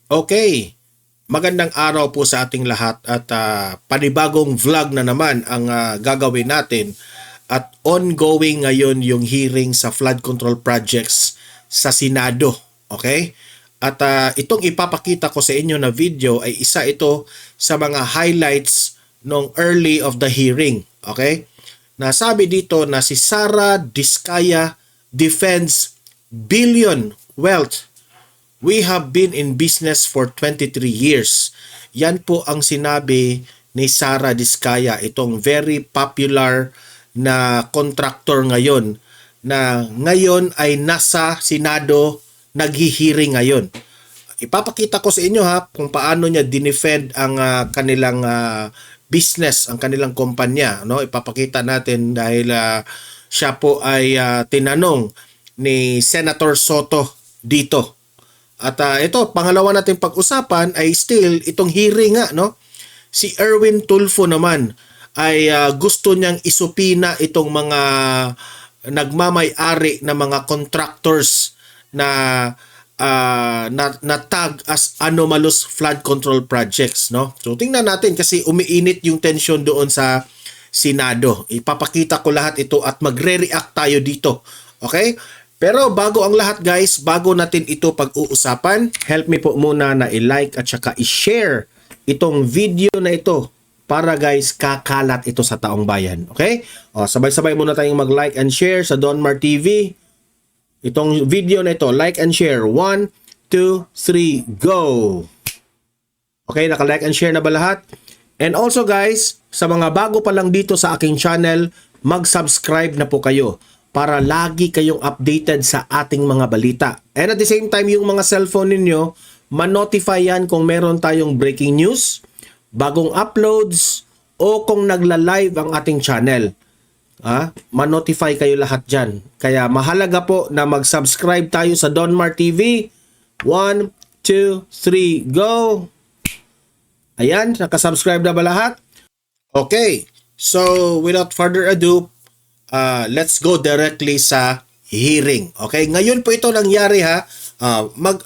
Okay, magandang araw po sa ating lahat at panibagong vlog na naman ang gagawin natin at ongoing ngayon yung hearing sa flood control projects sa Senado. Okay? At itong ipapakita ko sa inyo na video ay isa ito sa mga highlights nung early of the hearing. Okay? Nasabi dito na si Sara Diskaya defends billion wealth. We have been in business for 23 years. Yan po ang sinabi ni Sara Diskaya, itong very popular na contractor ngayon na ngayon ay nasa Senado naghihiring ngayon. Ipapakita ko sa inyo kung paano niya dinefend ang kanilang business, ang kanilang kumpanya. No? Ipapakita natin dahil siya po ay tinanong ni Senator Soto dito. At ito, pangalawa nating pag-usapan ay still itong hearing no? Si Erwin Tulfo naman ay gusto niyang isupina itong mga nagmamay-ari na mga contractors na tag as anomalous flood control projects, no? So tingnan natin kasi umiinit yung tension doon sa Senado. Ipapakita ko lahat ito at magre-react tayo dito. Okay? Pero bago ang lahat guys, bago natin ito pag-uusapan, help me po muna na i-like at saka i-share itong video na ito para guys kakalat ito sa taong bayan. Okay? O, sabay-sabay muna tayong mag-like and share sa Donmar TV. Itong video na ito, like and share. 1, 2, 3, go! Okay, naka-like and share na ba lahat? And also guys, sa mga bago pa lang dito sa aking channel, mag-subscribe na po kayo para lagi kayong updated sa ating mga balita. And at the same time, yung mga cellphone ninyo, ma-notify yan kung meron tayong breaking news, bagong uploads, o kung nagla-live ang ating channel. Ma-notify kayo lahat dyan. Kaya mahalaga po na mag-subscribe tayo sa Donmar TV. 1, 2, 3, go! Ayan, nakasubscribe na ba lahat? Okay, so without further ado, let's go directly sa hearing. Okay, ngayon po ito nangyari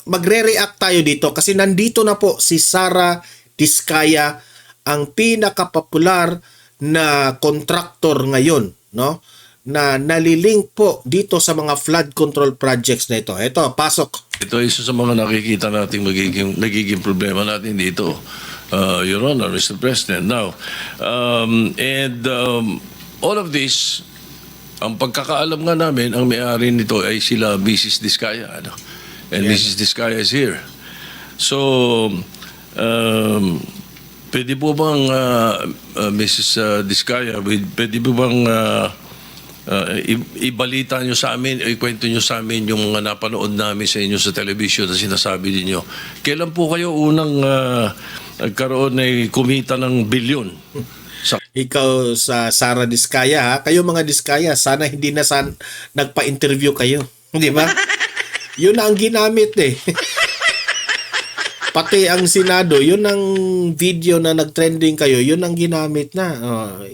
magre-react tayo dito kasi nandito na po si Sara Diskaya, ang pinakapopular na contractor ngayon, no? Na nalilink po dito sa mga flood control projects na ito. Ito, pasok. Ito isa sa mga nakikita nating nagiging problema natin dito, Your Honor, Mr. President. Now, all of this, ang pagkakaalam nga namin, ang may-ari nito ay sila Mrs. Diskaya. Ano? And yeah. Mrs. Diskaya is here. So, pwede po bang, Mrs. Diskaya, pwede po bang ibalita nyo sa amin, ikwento nyo sa amin yung mga napanood namin sa inyo sa television na sinasabi ninyo. Kailan po kayo unang nagkaroon ay kumita ng bilyon? Ikaw sa Sara Diskaya kayo mga Diskaya, sana hindi na nagpa-interview kayo. Di ba? Yun ang ginamit Pati ang Senado, yun ang video na nag-trending kayo, yun ang ginamit na.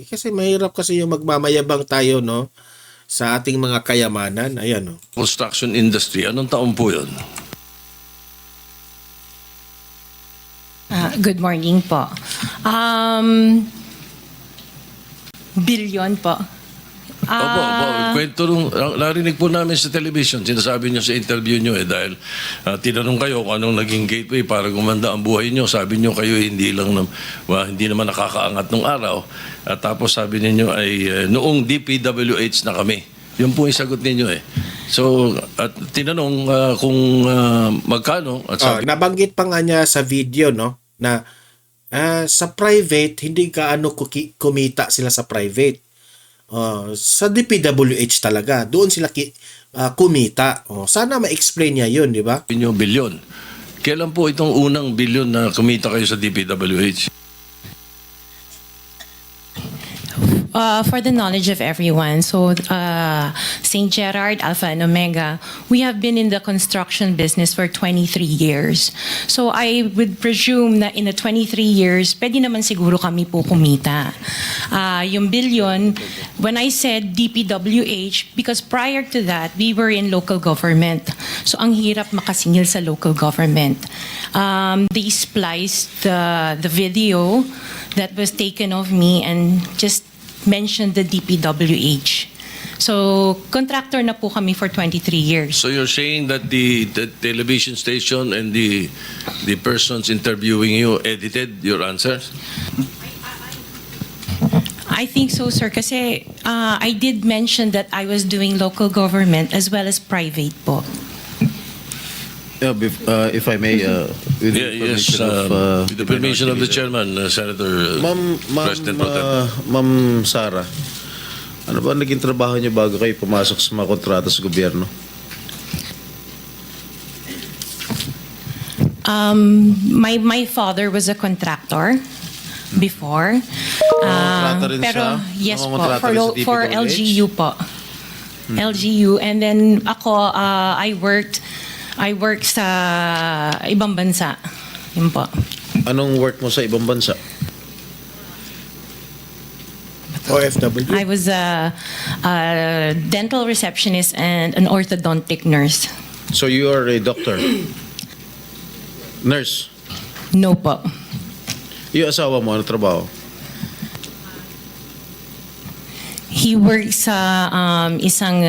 Kasi mahirap kasi yung magmamayabang tayo, no? Sa ating mga kayamanan. Ayan, no? Construction industry, anong taon po yun? Good morning po. Billion po. Opo. Kwento nung narinig po namin sa television, sinasabi nyo sa interview nyo dahil tinanong kayo kung anong naging gateway para gumanda ang buhay nyo. Sabi nyo kayo hindi naman nakakaangat nung araw. At tapos sabi ninyo ay noong DPWH na kami. Yun po yung sagot ninyo So, at tinanong kung magkano. At sabi, nabanggit pa nga niya sa video, no? Na sa private, hindi gaano kumita sila sa private. Sa DPWH talaga, doon sila kumita. Sana ma-explain niya yun, di ba? Inyo bilyon. Kailan po itong unang bilyon na kumita kayo sa DPWH? For the knowledge of everyone, so St. Gerard, Alpha and Omega, we have been in the construction business for 23 years. So I would presume na in the 23 years, pwede naman siguro kami po kumita. Yung billion, when I said DPWH, because prior to that, we were in local government. So ang hirap makasingil sa local government. They spliced the video that was taken of me and just mentioned the DPWH. So, contractor na po kami for 23 years. So you're saying that the television station and the persons interviewing you edited your answers? I think so, sir, kasi I did mention that I was doing local government as well as private po. Yeah, if I may, with the Yes, permission of, with the permission of the chairman, Senator President Pro Tem. Ma'am Sara, ano ba naging trabaho niyo bago kayo pumasok sa mga kontrata sa gobyerno? My father was a contractor before. Kontrata rin Pero siya? yes po, Kontrata rin sa for DPWH? LGU po. LGU, and then ako, I worked sa ibang bansa. Yun po. Anong work mo sa ibang bansa? OFW. I was a dental receptionist and an orthodontic nurse. So you are a doctor? Nurse? No po. Yung asawa mo, ano trabaho? He works sa isang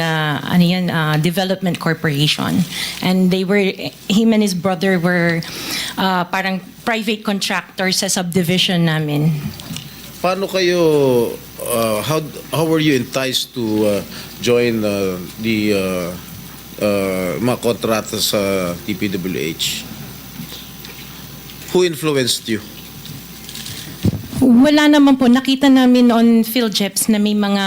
development corporation, and him and his brother were parang private contractors sa subdivision namin. Paano kayo, how were you enticed to join the mga kontrata sa DPWH? Who influenced you? Wala naman po. Nakita namin on PhilJeps na may mga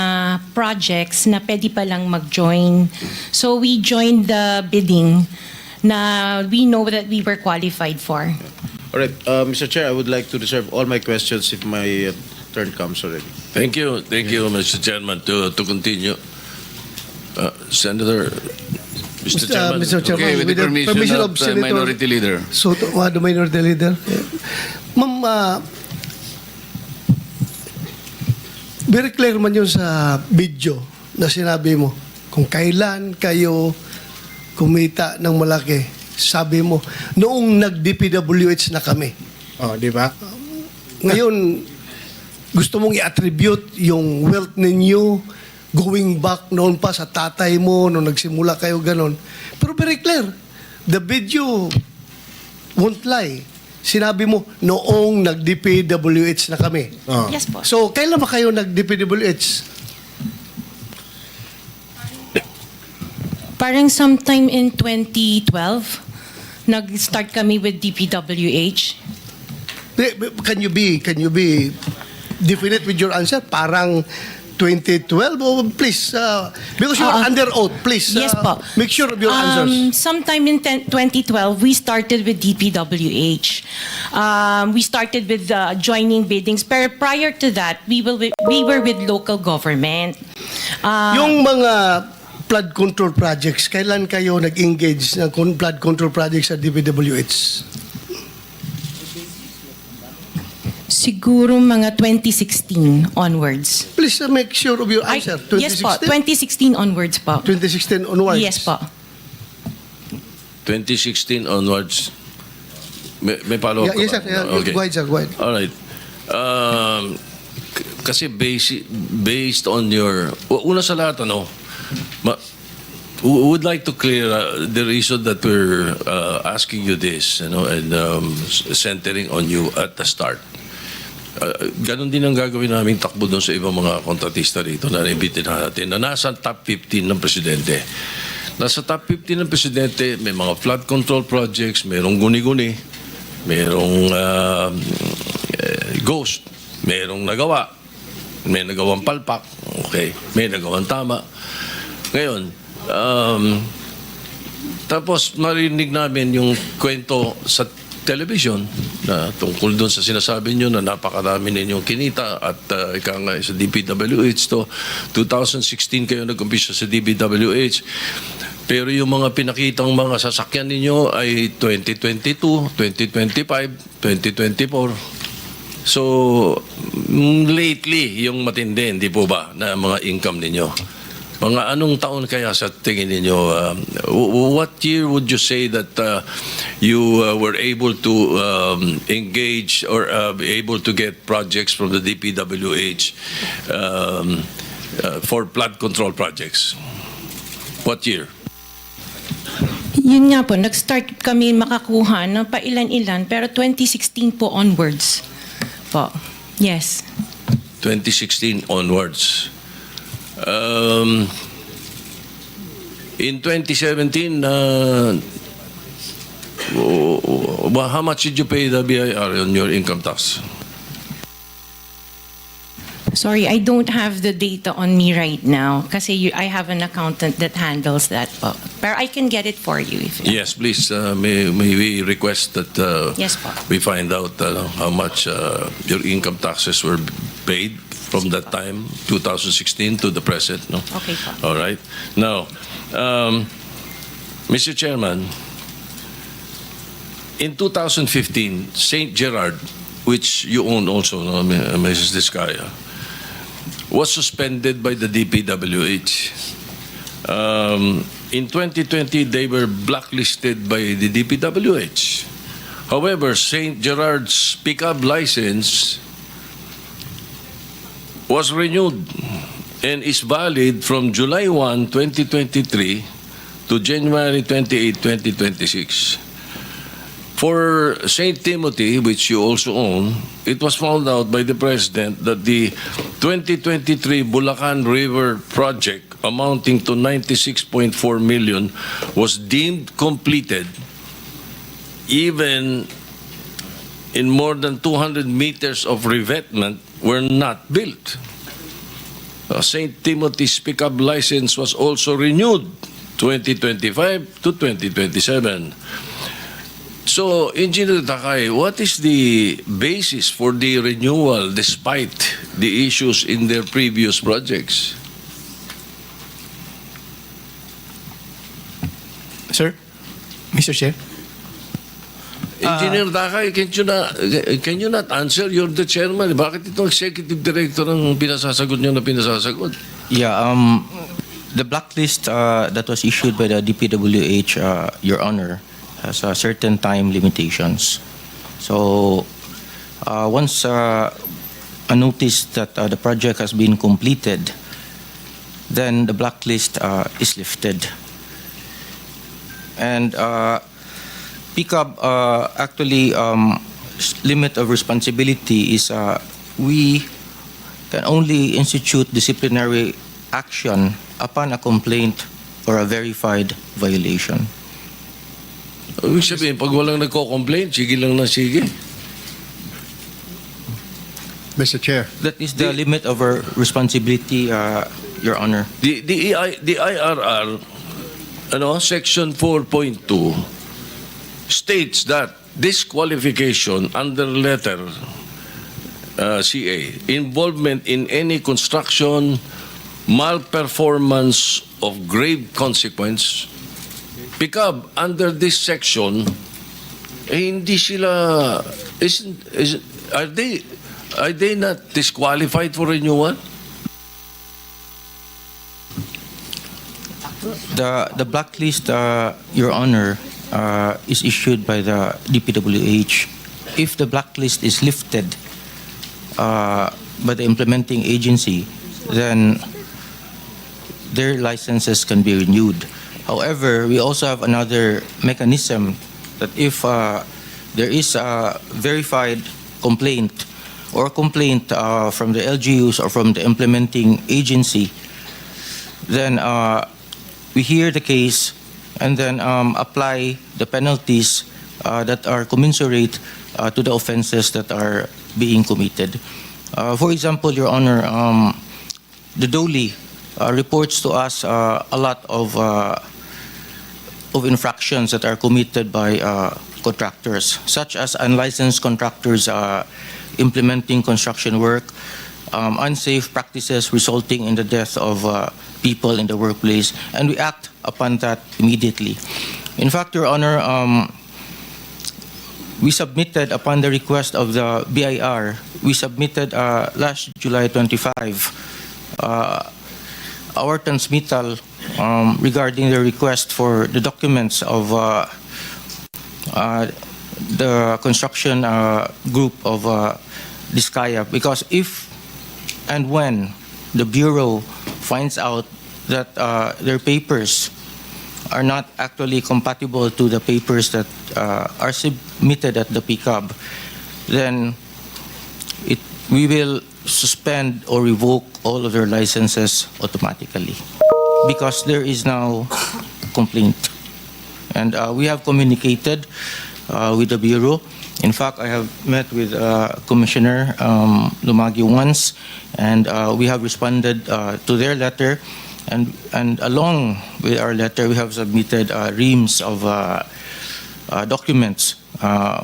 projects na pwede palang mag-join. So we joined the bidding na we know that we were qualified for. All right, Mr. Chair, I would like to reserve all my questions if my turn comes already. Thank you, Mr. Chairman, to continue. Senator, Mr. Chairman. Mr. Chairman, Okay, with the permission of the Senator Minority Leader. Soto, the Minority Leader. Ma'am, very clear man yun sa video na sinabi mo. Kung kailan kayo kumita ng malaki, sabi mo, noong nag-DPWH na kami. Oh, di ba? Ngayon, gusto mong i-attribute yung wealth ninyo going back noon pa sa tatay mo, nung nagsimula kayo ganon. Pero very clear, the video won't lie. Sinabi mo, noong nag-DPWH na kami. Oh. Yes po. So, kailan ba kayo nag-DPWH? Parang sometime in 2012, nag-start kami with DPWH. Can you be definite with your answer? Parang 2012? Oh, please, because you're under oath, please. Yes po. Make sure of your answers. Sometime in 2012, we started with DPWH. We started with joining biddings. Pero prior to that, we were with local government. Yung mga flood control projects, kailan kayo nag-engage ng flood control projects sa DPWH? Siguro mga 2016 onwards. Please make sure of your answer. Yes po, 2016 onwards po. 2016 onwards. Yes po. 2016 onwards. May follow-up Yeah, yes, ka sir. ba? Yeah, Okay. Go ahead, sir. Go ahead. All right. Kasi based on your... Una sa lahat, we would like to clear the reason that we're asking you this, and centering on you at the start. Ganon din ang gagawin namin takbo doon sa ibang mga kontratista rito na naibitin natin na nasa top 15 ng presidente. Nasa top 15 ng presidente, may mga flood control projects, mayroong guni-guni, mayroong ghost, mayroong nagawa, may nagawang palpak, okay, may nagawang tama. Ngayon, tapos marinig namin yung kwento sa television na tungkol doon sa sinasabi nyo na napakarami ninyong kinita at ika nga sa DPWH to 2016 kayo nag-umpisa sa DPWH. Pero yung mga pinakitang mga sasakyan ninyo ay 2022, 2025, 2024. So, lately, yung matindi, hindi po ba, na mga income ninyo? Mga anong taon kaya sa tingin ninyo? What year would you say that you were able to engage or be able to get projects from the DPWH for flood control projects? What year? Yun nga po, nag-start kami makakuha ng pailan-ilan, pero 2016 po onwards po. Yes. 2016 onwards. In 2017, how much did you pay the BIR on your income tax? Sorry, I don't have the data on me right now kasi I have an accountant that handles that po. Pero I can get it for you. If Yes, please. May we request that Yes po. we find out how much your income taxes were paid from that time, 2016 to the present. No? Okay po. All right. Now, Mr. Chairman, in 2015, St. Gerard, which you own also, no, Mrs. Discaya, was suspended by the DPWH. In 2020, they were blacklisted by the DPWH. However, St. Gerard's pickup license was renewed and is valid from July 1, 2023 to January 28, 2026. For St. Timothy, which you also own, it was found out by the President that the 2023 Bulacan River project amounting to 96.4 million was deemed completed even in more than 200 meters of revetment were not built. St. Timothy's pickup license was also renewed 2025 to 2027. So, Engineer Takay, what is the basis for the renewal despite the issues in their previous projects? Sir? Mr. Chair? Engineer Takay, can you not answer? You're the chairman. Bakit itong executive director ang pinasasagot nyo na pinasasagot? Yeah, the blacklist that was issued by the DPWH, Your Honor, has certain time limitations. So, once a notice that the project has been completed, then the blacklist is lifted. And PICAB actually limit of responsibility is we can only institute disciplinary action upon a complaint or a verified violation. Ibig sabihin, pag walang nagko-complain, sige lang na sige. Mr. Chair. That is the limit of our responsibility, Your Honor. The IRR, Section 4.2 states that disqualification under letter CA, involvement in any construction, malperformance of grave consequence, PICAB under this section, hindi sila, are they not disqualified for renewal? The blacklist, Your Honor, is issued by the DPWH. If the blacklist is lifted by the implementing agency, then their licenses can be renewed. However, we also have another mechanism that if there is a verified complaint or complaint from the LGUs or from the implementing agency, then we hear the case and then apply the penalties that are commensurate to the offenses that are being committed. For example, Your Honor, the DOLE reports to us a lot of infractions that are committed by contractors, such as unlicensed contractors implementing construction work, unsafe practices resulting in the death of people in the workplace, and we act upon that immediately. In fact, Your Honor, we submitted, upon the request of the BIR, we submitted last July 25 our transmittal regarding the request for the documents of the construction group of Diskaya, because if and when the Bureau finds out that their papers are not actually compatible to the papers that are submitted at the PCAB, then we will suspend or revoke all of their licenses automatically, because there is now complaint. And we have communicated with the Bureau. In fact, I have met with Commissioner Lumagi once, and we have responded to their letter. And along with our letter, we have submitted reams of documents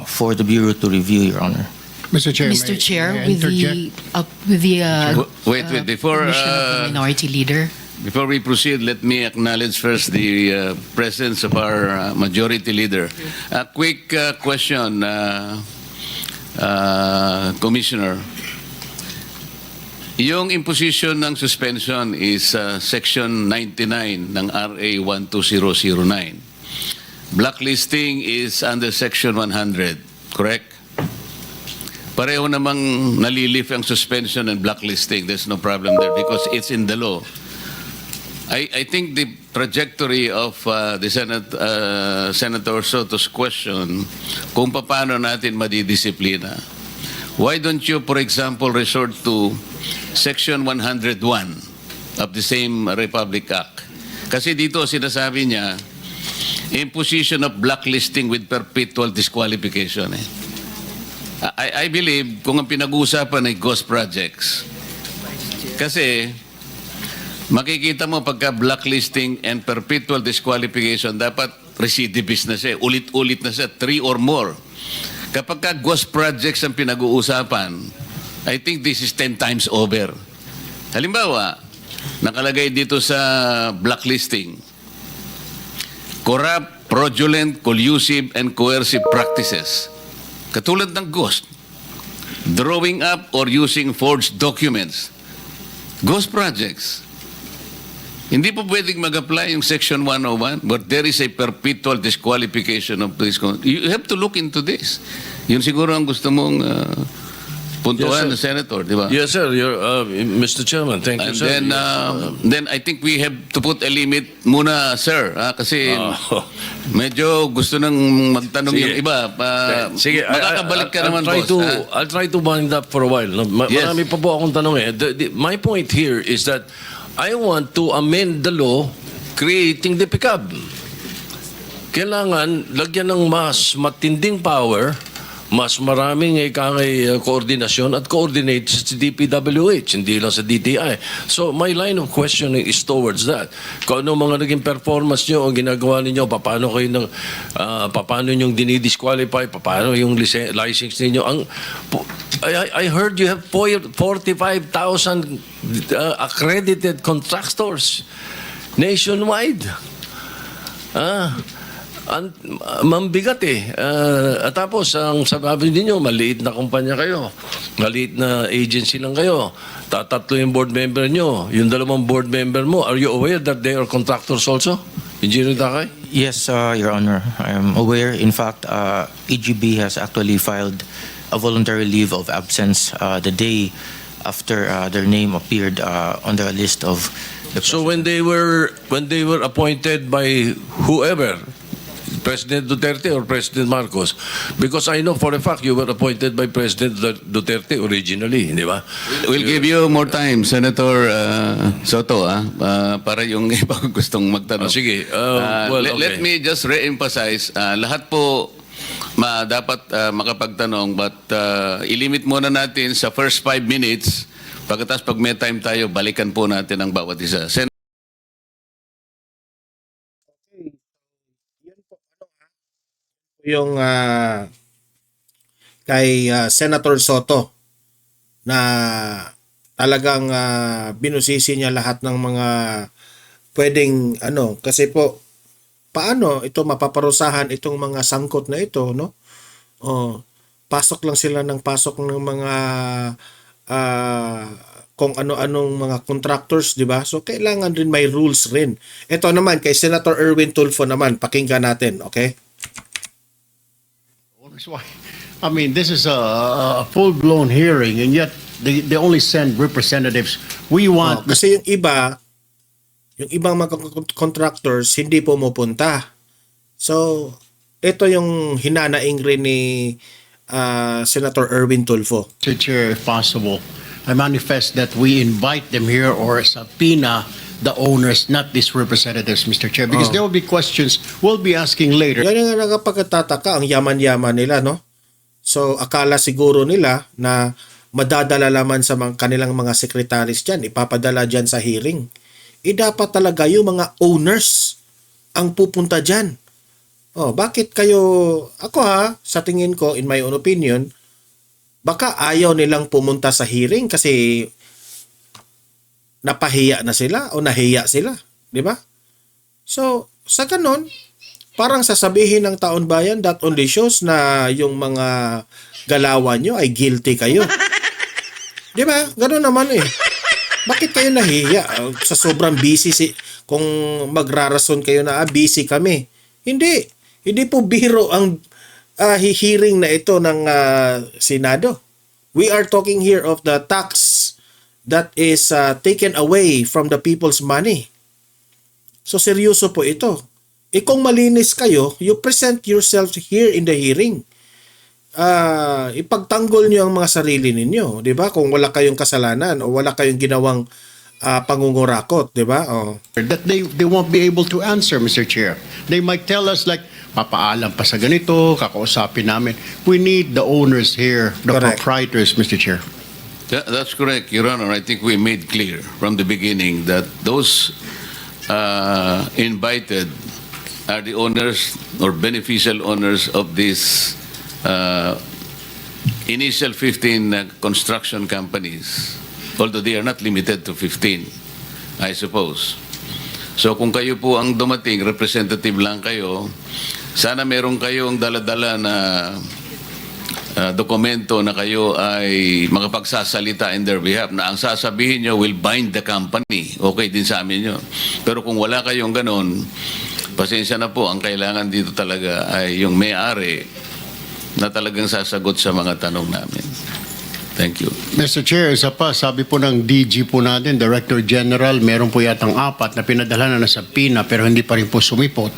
for the Bureau to review, Your Honor. Mr. Chair, Mr. Chair, may I with the Wait, before permission of the Minority Leader. before we proceed, let me acknowledge first the presence of our Majority Leader. A quick question, Commissioner. Yung imposition ng suspension is Section 99 ng RA 12009. Blacklisting is under Section 100, correct? Pareho namang nalilift ang suspension and blacklisting. There's no problem there because it's in the law. I think the trajectory of the Senator Soto's question, kung paano natin madidisiplina, why don't you, for example, resort to Section 101 of the same Republic Act? Kasi dito sinasabi niya, imposition of blacklisting with perpetual disqualification. I believe kung ang pinag-uusapan ay ghost projects, kasi makikita mo pagka blacklisting and perpetual disqualification, dapat recidivist na siya, ulit-ulit na siya, 3 or more. Kapag ka ghost projects ang pinag-uusapan, I think this is 10 times over. Halimbawa, nakalagay dito sa blacklisting, corrupt, fraudulent, collusive, and coercive practices. Katulad ng ghost, drawing up or using forged documents. Ghost projects. Hindi po pwedeng mag-apply yung Section 101, but there is a perpetual disqualification of this. You have to look into this. Yun siguro ang gusto mong puntuan Yes, ng Senator, di ba? Yes, sir. Mr. Chairman, thank you, And sir. then I think we have to put a limit muna, sir. Kasi medyo gusto nang magtanong Sige. yung iba. Sige, Makakabalik ka naman, try boss. I'll try to wind up for a while. No? Yes. Marami pa po akong tanong eh. My point here is that I want to amend the law creating the PICAB. Kailangan lagyan ng mas matinding power, mas maraming koordinasyon at coordinate sa DPWH, hindi lang sa DTI. So my line of questioning is towards that. Kung ano mga naging performance nyo, ang ginagawa ninyo, paano nyo dinidisqualify, paano yung license ninyo. I heard you have 45,000 accredited contractors nationwide. Mambigat eh. Tapos, ang sabi ninyo, maliit na kumpanya kayo. Maliit na agency lang kayo. Tatatlo yung board member nyo. Yung 2 board member mo, are you aware that they are contractors also? Engineer Takay? Yes, Your Honor. I am aware. In fact, EGB has actually filed a voluntary leave of absence the day after their name appeared on the list of the So when they were appointed by whoever, President Duterte or President Marcos, because I know for a fact you were appointed by President Duterte originally, di ba? We'll give you more time, Senator Soto, para yung iba gustong magtanong. Sige. Let me just re-emphasize, lahat po dapat makapagtanong, but ilimit muna natin sa first 5 minutes. Pagkatapos pag may time tayo, balikan po natin ang bawat isa. yung kay Senator Soto na talagang binusisi niya lahat ng mga pwedeng kasi po paano ito mapaparusahan itong mga sangkot na ito, no? Pasok lang sila ng pasok ng mga kung ano-anong mga contractors, di ba? So kailangan rin may rules rin. Ito naman kay Senator Erwin Tulfo naman, pakinggan natin, okay? That's why. I mean, this is a full-blown hearing, and yet they only send representatives. We want Kasi yung ibang mga contractors hindi pumupunta. So, ito yung hinanaing rin ni Senator Erwin Tulfo. Mr. Chair, if possible, I manifest that we invite them here or subpoena the owners, not these representatives, Mr. Chair, because there will be questions we'll be asking later. Yan ang nakapagtataka, ang yaman-yaman nila, no? So, akala siguro nila na madadala lamang sa kanilang mga secretaries dyan, ipapadala dyan sa hearing. Dapat talaga yung mga owners ang pupunta dyan. Bakit kayo, sa tingin ko, in my own opinion, baka ayaw nilang pumunta sa hearing kasi napahiya na sila o nahiya sila, di ba? So, sa ganon, parang sasabihin ng taon bayan, that only shows na yung mga galawan nyo ay guilty kayo. Di ba? Ganon naman eh. Bakit kayo nahiya? Sa sobrang busy, kung magrarason kayo na busy kami. Hindi. Hindi po biro ang hearing na ito ng Senado. We are talking here of the tax that is taken away from the people's money. So seryoso po ito. Kung malinis kayo, you present yourself here in the hearing. Ipagtanggol nyo ang mga sarili ninyo, 'di ba? Kung wala kayong kasalanan o wala kayong ginawang pangungurakot, 'di ba? That they won't be able to answer, Mr. Chair. They might tell us like, papaalam pa sa ganito, kakausapin namin. We need the owners here, the Correct. proprietors, Mr. Chair. That's correct, Your Honor. I think we made clear from the beginning that those invited are the owners or beneficial owners of these initial 15 construction companies, although they are not limited to 15, I suppose. So kung kayo po ang dumating, representative lang kayo, sana meron kayong dala-dala na dokumento na kayo ay makapagsasalita in their behalf na ang sasabihin nyo will bind the company. Okay din sa amin yun. Pero kung wala kayong ganon, pasensya na po, ang kailangan dito talaga ay yung may-ari na talagang sasagot sa mga tanong namin. Thank you. Mr. Chair, isa pa, sabi po ng DG po natin, Director General, meron po yatang 4 na pinadala na sa PINA pero hindi pa rin po sumipot.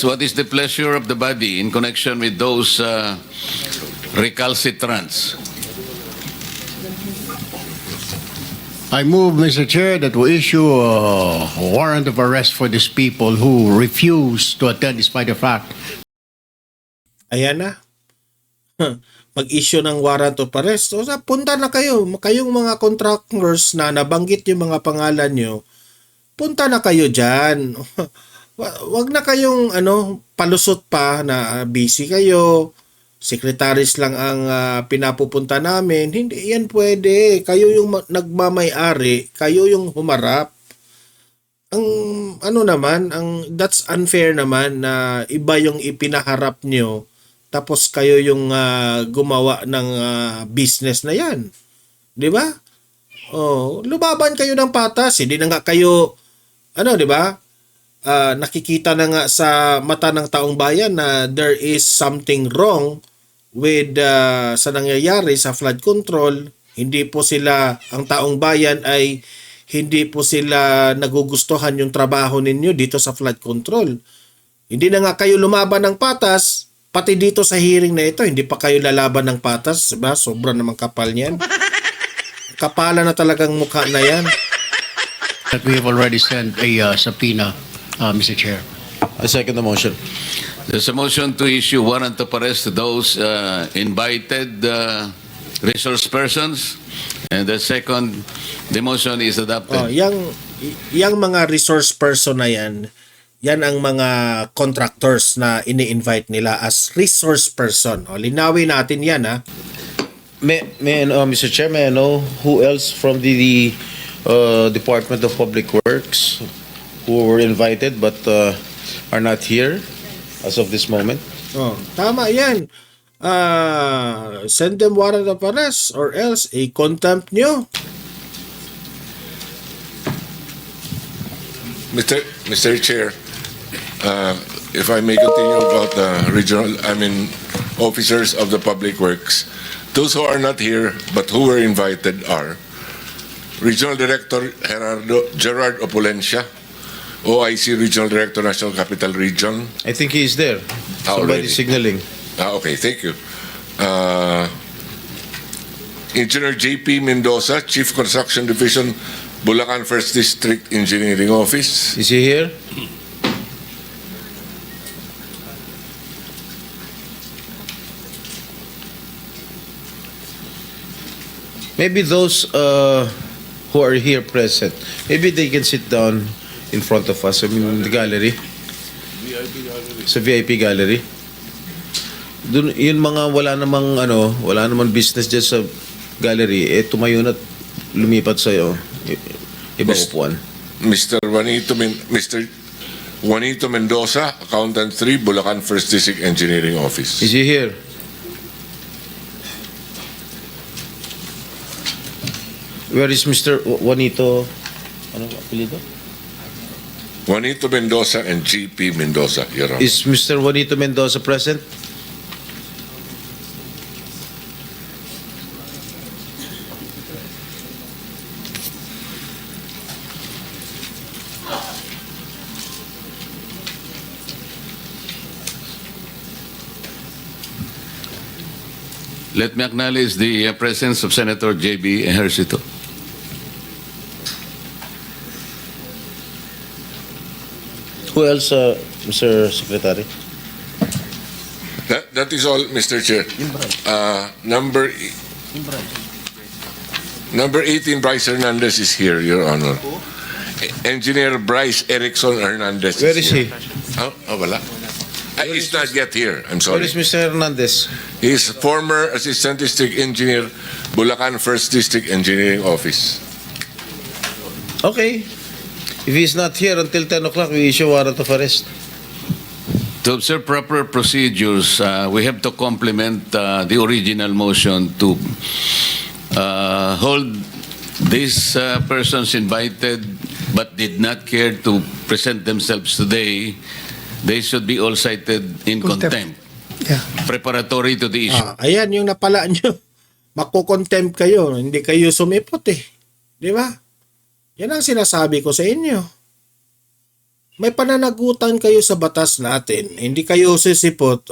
What is the pleasure of the body in connection with those recalcitrants? I move, Mr. Chair, that we issue a warrant of arrest for these people who refuse to attend despite the fact. Ayan na. Mag-issue ng warrant of arrest. O punta na kayo. Kayong mga contractors na nabanggit yung mga pangalan nyo, punta na kayo dyan. Wag na kayong palusot pa na busy kayo. Secretaries lang ang pinapupunta namin. Hindi yan pwede. Kayo yung nagmamay-ari. Kayo yung humarap. Ang that's unfair naman na iba yung ipinaharap nyo tapos kayo yung gumawa ng business na yan. 'Di ba? Lumaban kayo ng patas, hindi na nga kayo 'di ba? Nakikita na nga sa mata ng taong bayan na there is something wrong with sa nangyayari sa flood control. Hindi po sila, ang taong bayan ay hindi po sila nagugustuhan yung trabaho ninyo dito sa flood control. Hindi na nga kayo lumaban ng patas, pati dito sa hearing na ito, hindi pa kayo lalaban ng patas, ba? Sobra namang kapal niyan. Kapala na talagang mukha na yan. That we have already sent a subpoena, Mr. Chair. I second the motion. There's a motion to issue warrant of arrest to those invited resource persons. And the second, the motion is adopted. Yang mga resource person na yan, Yan ang mga contractors na ini-invite nila as resource person. O, linawin natin yan, ha? Mr. Chair, may I know who else from the Department of Public Works who were invited but are not here as of this moment? Oh, tama yan. Send them warrant of arrest or else contempt nyo. Mr. Chair, if I may continue about the officers of the Public Works, those who are not here but who were invited are Regional Director Gerard Opulencia, OIC Regional Director, National Capital Region. I think he is there. Already. Somebody signaling. Okay, thank you. Engineer JP Mendoza, Chief Construction Division, Bulacan First District Engineering Office. Is he here? Maybe those who are here present, maybe they can sit down in front of us, I mean, in the gallery. Sa VIP gallery. Dun, yun mga wala namang business dyan sa gallery, tumayo na at lumipat sa ibang upuan. Mr. Juanito Mendoza, Accountant 3, Bulacan First District Engineering Office. Is he here? Where is Mr. Juanito? Ano apelyido? Juanito Mendoza and GP Mendoza, Your Honor. Is Mr. Juanito Mendoza present? Let me acknowledge the presence of Senator J.B. Ejercito. Who else, Mr. Secretary? That is all, Mr. Chair. Number 18, Bryce Hernandez is here, Your Honor. Engineer Bryce Erickson Hernandez. Where is he? Wala. He's not yet here. I'm Where sorry. is Mr. Hernandez? He is former Assistant District Engineer, Bulacan First District Engineering Office. Okay. If he's not here until 10 o'clock, we issue warrant of arrest. To observe proper procedures, we have to complement the original motion to hold these persons invited but did not care to present themselves today. They should be all cited in contempt. Yeah. Preparatory to the issue. Ayan yung napala nyo. Makukontempt kayo. Hindi kayo sumipot eh. Di ba? Yan ang sinasabi ko sa inyo. May pananagutan kayo sa batas natin. Hindi kayo sisipot.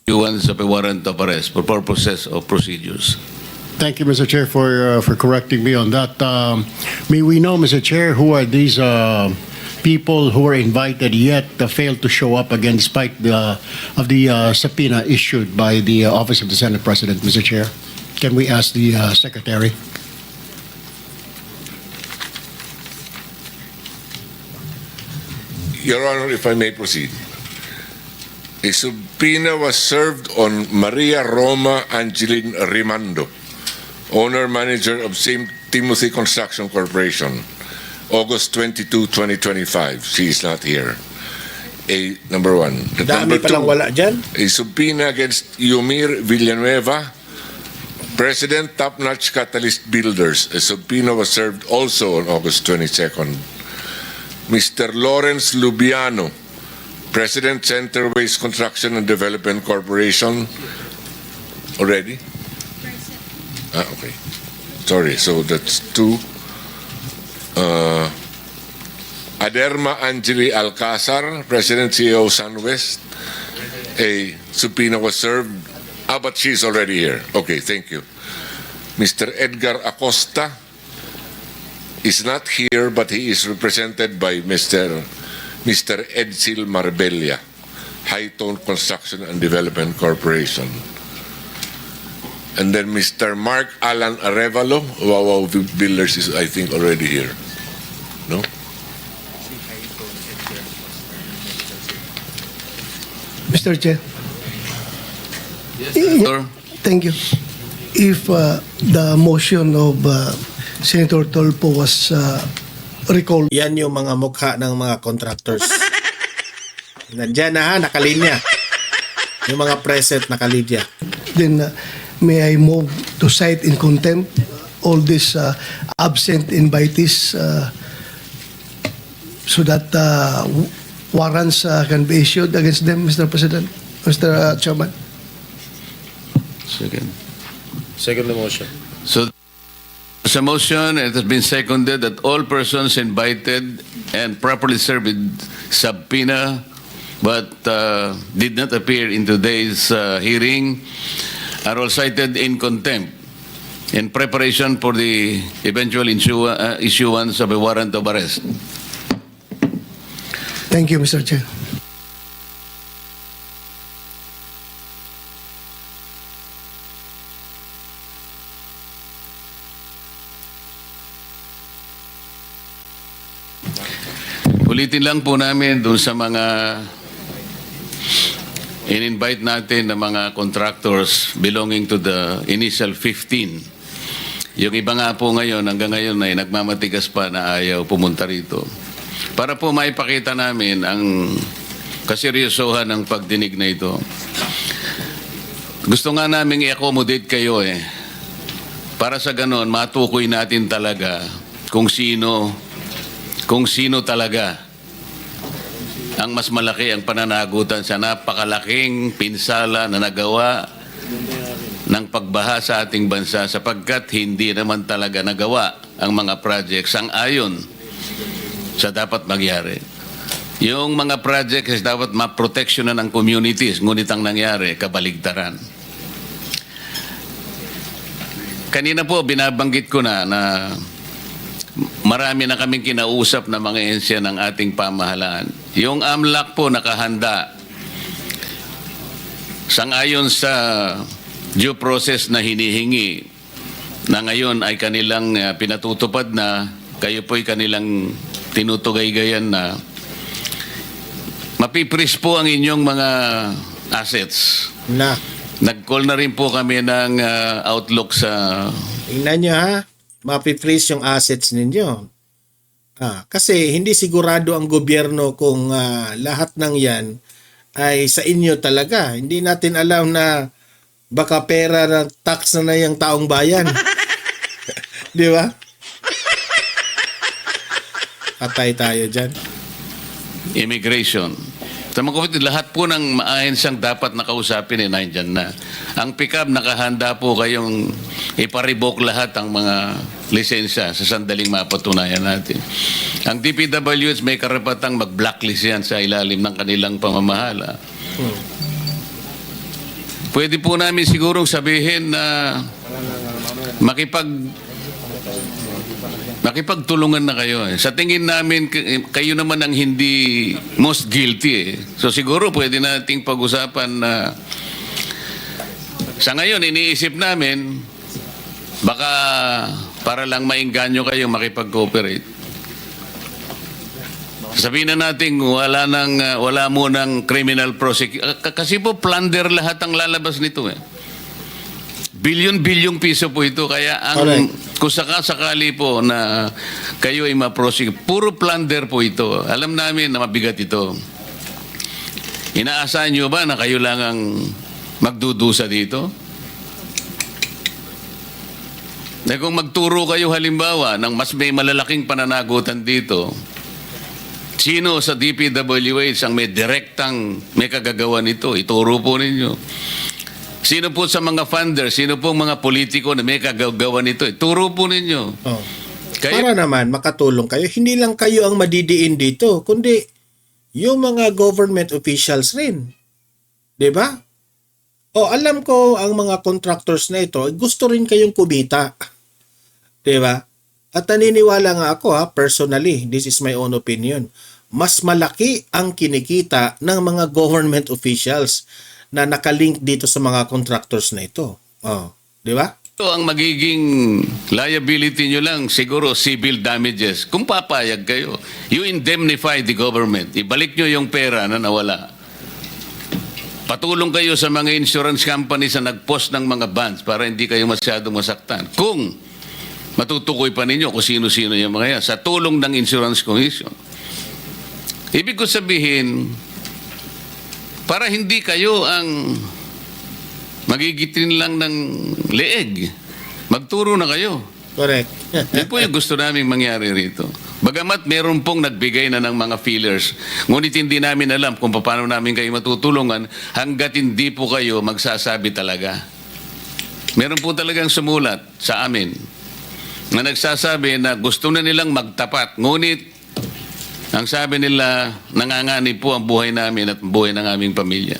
Issuance of a warrant of arrest for purposes of procedures. Thank you, Mr. Chair, for correcting me on that. May we know, Mr. Chair, who are these people who were invited yet failed to show up again despite the subpoena issued by the Office of the Senate President, Mr. Chair? Can we ask the Secretary? Your Honor, if I may proceed. A subpoena was served on Maria Roma Angeline Rimando, owner-manager of St. Timothy Construction Corporation, August 22, 2025. She is not here. Number one. Dami palang wala dyan. A subpoena against Yumir Villanueva, President Top Notch Catalyst Builders. A subpoena was served also on August 22nd. Mr. Lawrence Lubiano, President Centerways Construction and Development Corporation. Already? Okay. Sorry, so that's two. Aderma Angeli Alcazar, President CEO SunWest. A subpoena was served. But she's already here. Okay, thank you. Mr. Edgar Acosta is not here, but he is represented by Mr. Edsel Marbella, Hightone Construction and Development Corporation. And then Mr. Mark Alan Arevalo, Wawaw Builders is, I think, already here. No? Mr. Chair. Sir? Thank you. If the motion of Senator Tolpo was recalled, Yan yung mga mukha ng mga contractors. Nandyan na ha, nakalinya. Yung mga present nakalinya. then may I move to cite in contempt all these absent invitees so that warrants can be issued against them, Mr. President, Mr. Chairman. Second. Second the motion. So, sa motion, it has been seconded that all persons invited and properly served with subpoena but did not appear in today's hearing are all cited in contempt in preparation for the eventual issuance of a warrant of arrest. Thank you, Mr. Chair. Ulitin lang po namin dun sa mga in-invite natin na mga contractors belonging to the initial 15. Yung iba nga po ngayon, hanggang ngayon ay nagmamatigas pa na ayaw pumunta rito. Para po maipakita namin ang kaseryosohan ng pagdinig na ito. Gusto nga namin i-accommodate kayo Para sa ganon, matukoy natin talaga kung sino talaga ang mas malaki ang pananagutan sa napakalaking pinsala na nagawa ng pagbaha sa ating bansa sapagkat hindi naman talaga nagawa ang mga projects ang ayon sa dapat magyari. Yung mga projects dapat maproteksyonan ng communities, ngunit ang nangyari, kabaligtaran. Kanina po, binabanggit ko na marami na kaming kinausap na mga ehensya ng ating pamahalaan. Yung AMLAC po nakahanda sangayon sa due process na hinihingi na ngayon ay kanilang pinatutupad na, kayo po'y kanilang tinutugay-gayan na mapipris po ang inyong mga assets. Na, Nag-call na rin po kami ng outlook sa... tingnan nyo ha, mapiprease yung assets ninyo. Kasi hindi sigurado ang gobyerno kung lahat ng yan ay sa inyo talaga. Hindi natin alam na baka pera ng tax na yung taong bayan. Di ba? Patay tayo dyan. Immigration. Sa mga kapatid, lahat po ng maahensang dapat nakausapin nandyan na. Ang pick-up, nakahanda po kayong iparibok lahat ang mga lisensya sa sandaling mapatunayan natin. Ang DPWH may karapatang mag-blacklist yan sa ilalim ng kanilang pamamahala. Pwede po namin sigurong sabihin na makipagtulungan na kayo. Sa tingin namin, kayo naman ang hindi most guilty. So siguro pwede nating pag-usapan na sa ngayon, iniisip namin, baka para lang maingganyo kayo makipag-cooperate. Sabihin na natin, wala mo ng criminal prosecution. Kasi po, plunder lahat ang lalabas nito Bilyon-bilyong piso po ito. Kaya kung sakali po na kayo ay ma-prosecute, puro plunder po ito. Alam namin na mabigat ito. Inaasahan nyo ba na kayo lang ang magdudusa dito? Na kung magturo kayo halimbawa ng mas may malalaking pananagutan dito, sino sa DPWH ang may kagagawa nito? Ituro po ninyo. Sino po sa mga funders, sino po mga politiko na may kagagawa nito? Turo po ninyo. Para naman makatulong kayo, hindi lang kayo ang madidiin dito, kundi yung mga government officials rin. 'Di ba? Alam ko ang mga contractors na ito, gusto rin kayong kumita. 'Di ba? At naniniwala nga ako personally, this is my own opinion. Mas malaki ang kinikita ng mga government officials na nakalink dito sa mga contractors na ito. Di ba? Ito ang magiging liability nyo lang, siguro civil damages. Kung papayag kayo, you indemnify the government. Ibalik nyo yung pera na nawala. patulong kayo sa mga insurance companies na nag-post ng mga bonds para hindi kayo masyadong masaktan. Kung matutukoy pa ninyo kung sino-sino yung mga yan, sa tulong ng Insurance Commission. Ibig ko sabihin, para hindi kayo ang magigitin lang ng leeg, magturo na kayo. Correct. Yan po yung gusto naming mangyari rito. Bagamat meron pong nagbigay na ng mga feelers, ngunit hindi namin alam kung paano namin kayo matutulungan hanggat hindi po kayo magsasabi talaga. Meron po talagang sumulat sa amin na nagsasabi na gusto na nilang magtapat, ngunit ang sabi nila, nanganganib po ang buhay namin at buhay ng aming pamilya.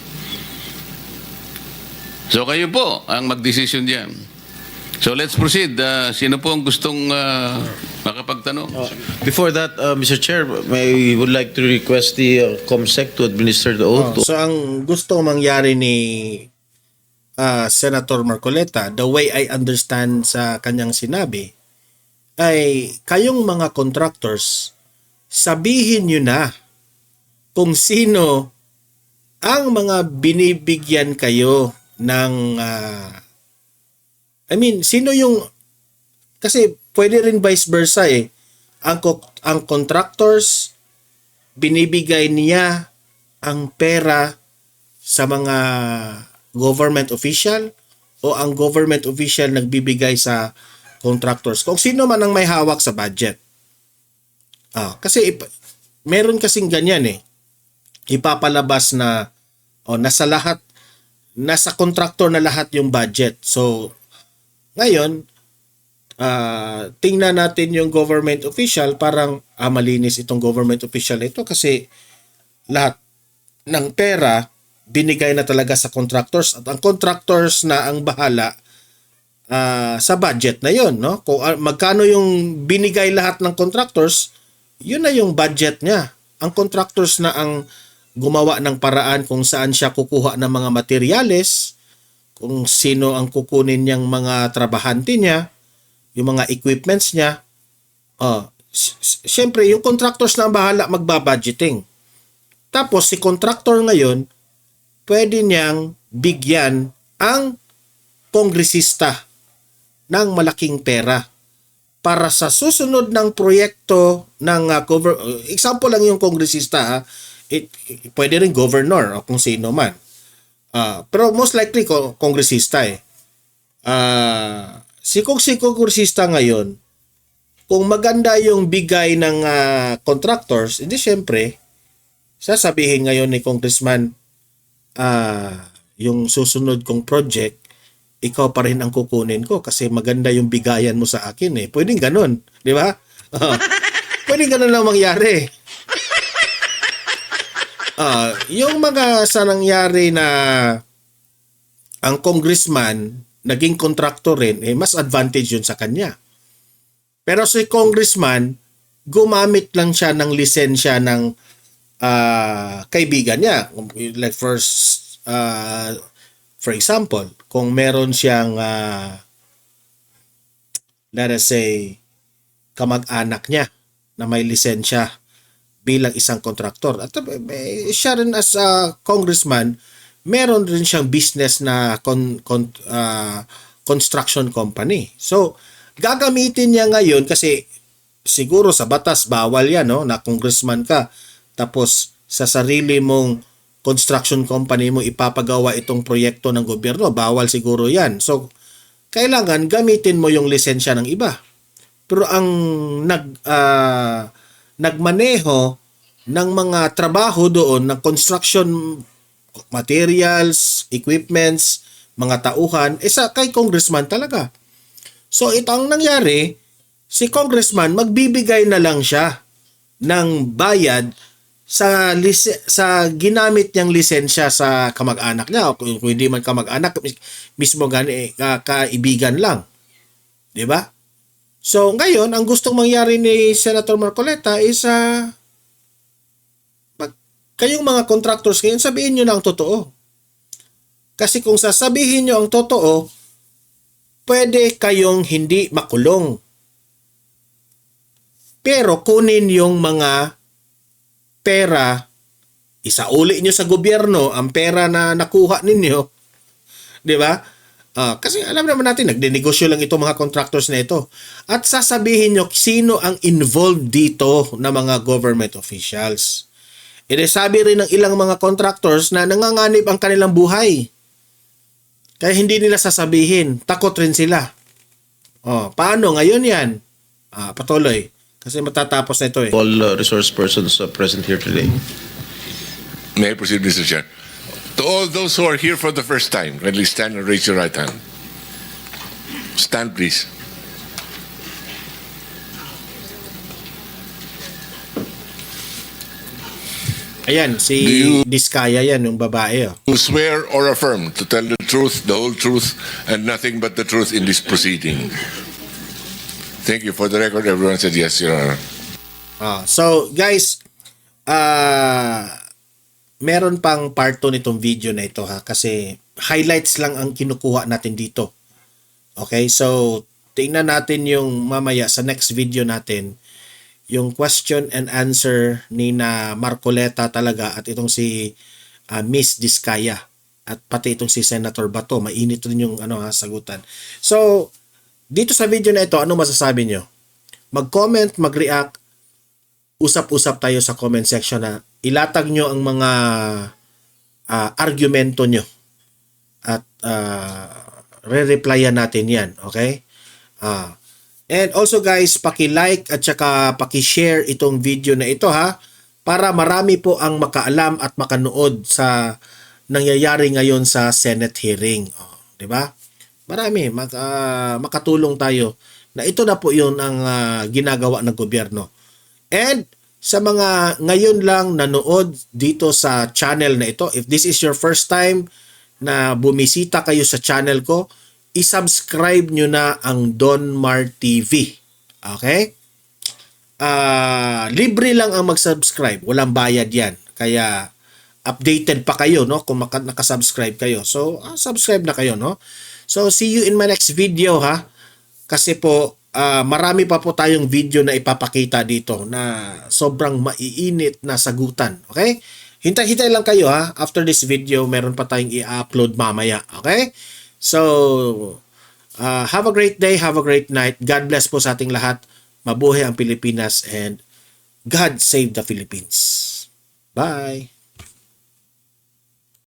So kayo po ang magdesisyon diyan. So let's proceed. Sino po ang gustong makapagtanong? Before that, Mr. Chair, I would like to request the COMSEC to administer the oath. So ang gusto mangyari ni Senator Marcoleta, the way I understand sa kanyang sinabi, ay kayong mga contractors, sabihin nyo na kung sino ang mga binibigyan kayo ng sino yung, kasi pwede rin vice versa eh. Ang contractors, binibigay niya ang pera sa mga government official o ang government official nagbibigay sa contractors. Kung sino man ang may hawak sa budget. Kasi meron kasing ganyan eh. Ipapalabas na nasa contractor na lahat yung budget. So ngayon, tingnan natin yung government official, parang malinis itong government official ito kasi lahat ng pera binigay na talaga sa contractors at ang contractors na ang bahala sa budget na yon, no? Kung magkano yung binigay lahat ng contractors, yun na yung budget niya. Ang contractors na ang gumawa ng paraan kung saan siya kukuha ng mga materyales, kung sino ang kukunin niyang mga trabahante niya, yung mga equipments niya. Siyempre, yung contractors na ang bahala magbabudgeting. Tapos, si contractor ngayon, pwede niyang bigyan ang kongresista ng malaking pera para sa susunod ng proyekto ng example lang yung kongresista, pwede rin governor o kung sino man. Pero most likely kongresista eh. Si kongresista ngayon, kung maganda yung bigay ng contractors, hindi syempre, sasabihin ngayon ni congressman, yung susunod kong project, ikaw pa rin ang kukunin ko kasi maganda yung bigayan mo sa akin eh. Pwedeng ganun, di ba? Pwedeng ganun lang mangyari. Yung mga sa nangyari na ang congressman naging contractor rin, mas advantage yun sa kanya. Pero si congressman, gumamit lang siya ng lisensya ng kaibigan niya. Like for example, kung meron siyang let us say kamag-anak niya na may lisensya bilang isang kontraktor. At siya rin as a congressman, meron rin siyang business na construction company. So, gagamitin niya ngayon kasi siguro sa batas bawal yan, no? Na congressman ka. Tapos sa sarili mong construction company mo ipapagawa itong proyekto ng gobyerno, bawal siguro yan. So, kailangan gamitin mo yung lisensya ng iba. Pero ang nagmaneho ng mga trabaho doon ng construction materials, equipments, mga tauhan, kay congressman talaga. So, ito ang nangyari, si congressman magbibigay na lang siya ng bayad sa ginamit niyang lisensya sa kamag-anak niya o kung hindi man kamag-anak mismo kaibigan lang. 'Di ba? So ngayon ang gustong mangyari ni Senator Marcoleta is kayong mga contractors ngayon sabihin niyo na ang totoo. Kasi kung sasabihin niyo ang totoo, pwede kayong hindi makulong. Pero kunin yung mga pera isauli nyo sa gobyerno ang pera na nakuha ninyo, di ba? Kasi alam naman natin, nagdenegosyo lang itong mga contractors na ito. At sasabihin nyo, sino ang involved dito na mga government officials? Sabi rin ng ilang mga contractors na nanganganib ang kanilang buhay. Kaya hindi nila sasabihin, takot rin sila. Paano ngayon yan? Patuloy. Kasi matatapos na ito eh. All resource persons present here today. May I proceed, Mr. Chair? To all those who are here for the first time, kindly stand and raise your right hand. Stand, please. Ayan, si Do you- Diskaya yan, yung babae. Who swear or affirm to tell the truth, the whole truth, and nothing but the truth in this proceeding? Thank you. For the record, everyone said yes, Your Honor. So, guys, meron pang part 2 nitong video na ito ha, kasi highlights lang ang kinukuha natin dito. Okay, so tingnan natin yung mamaya sa next video natin, yung question and answer ni na Marcoleta talaga at itong si Miss Diskaya at pati itong si Senator Bato. Mainit din yung sagutan. So, dito sa video na ito, ano masasabi nyo? Mag-comment, mag-react, usap-usap tayo sa comment section na ilatag nyo ang mga argumento nyo at re-replyan natin yan, okay? And also guys, paki-like at saka paki-share itong video na ito ha, para marami po ang makaalam at makanood sa nangyayari ngayon sa Senate hearing. Di ba? Marami, makatulong tayo na ito na po yun ang ginagawa ng gobyerno. And sa mga ngayon lang nanood dito sa channel na ito, if this is your first time na bumisita kayo sa channel ko, isubscribe nyo na ang Don Mar TV. Okay? Libre lang ang mag-subscribe. Walang bayad yan. Kaya updated pa kayo no kung nakasubscribe kayo. So, subscribe na kayo no. So, see you in my next video ha. Kasi po, marami pa po tayong video na ipapakita dito na sobrang maiinit na sagutan. Okay? Hintay-hintay lang kayo ha. After this video, meron pa tayong i-upload mamaya. Okay? So, have a great day, have a great night. God bless po sa ating lahat. Mabuhay ang Pilipinas and God save the Philippines. Bye!